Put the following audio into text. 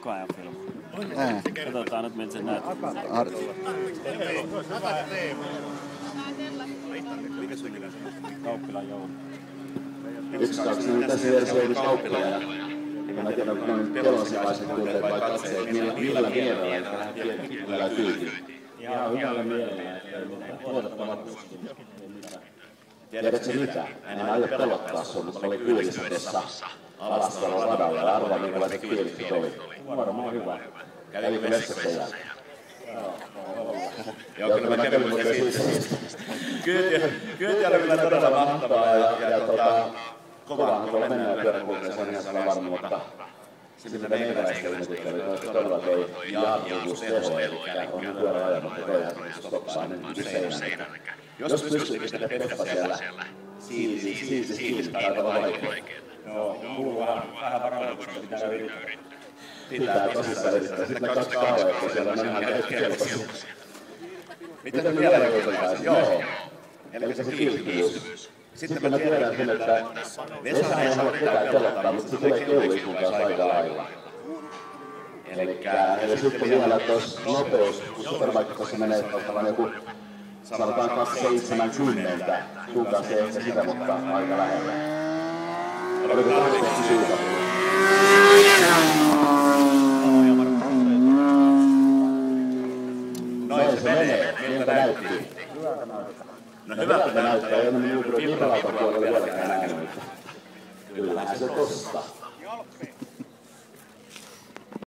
koko ajan filmaa. Katsotaan nyt, miltä se näyttää. Kauppilan Jouni. 1-2, niin tässä versio Kauppilaa. Mä tiedän, että noin kellosilaiset tunteet vai katseet, millä mielellä tähän pienellä kyytiin. Ihan hyvällä mielellä, että ei mitään. Luotettavasti. Tiedätkö mitä? En aio pelottaa sun, mutta oli kyydissä tuossa Alastalon radalla ja arvaa minkälaiset kyydit oli. Varmaan hyvä. Kävikö vessassa jälkeen? Joo, kyllä mä kävin muuten siis. Kyyti oli kyllä todella mahtavaa ja kovaan tuolla mennään pyöräkulkeen, se on ihan sana varma, mutta se mitä meikäläistä ihmetystä oli todella toi jatkuvuusteho, eli on pyörä ajamatta toi jatkuvuus stoppaa ennen seinällekään. Jos pystyykö sitä Peppa siellä siilistä aika oikein. Joo, kuuluu vähän varaudusta, pitää yrittää. Pitää tosissaan yrittää. Sitten ne 2 kauheaa, kun siellä on ihan kelpoisia. Mitä te vielä yritetään? Joo. Eli se kilttivyys. Sitten mä tiedän sen, että Vesa ei halua ketään pelottaa, mutta se tulee keuli sun kanssa aika lailla. Elikkä sitten vielä tuossa nopeus, kun superbikessa menee vain joku sanotaan 270, sun kanssa ei ehkä sitä, mutta aika lähellä. Oliko tarpeeksi syytä? Noin se menee, miltä näytti? No hyvältä näyttää, ei ole minun vibralauta puolella vieläkään ääniä. Kyllähän se tosta.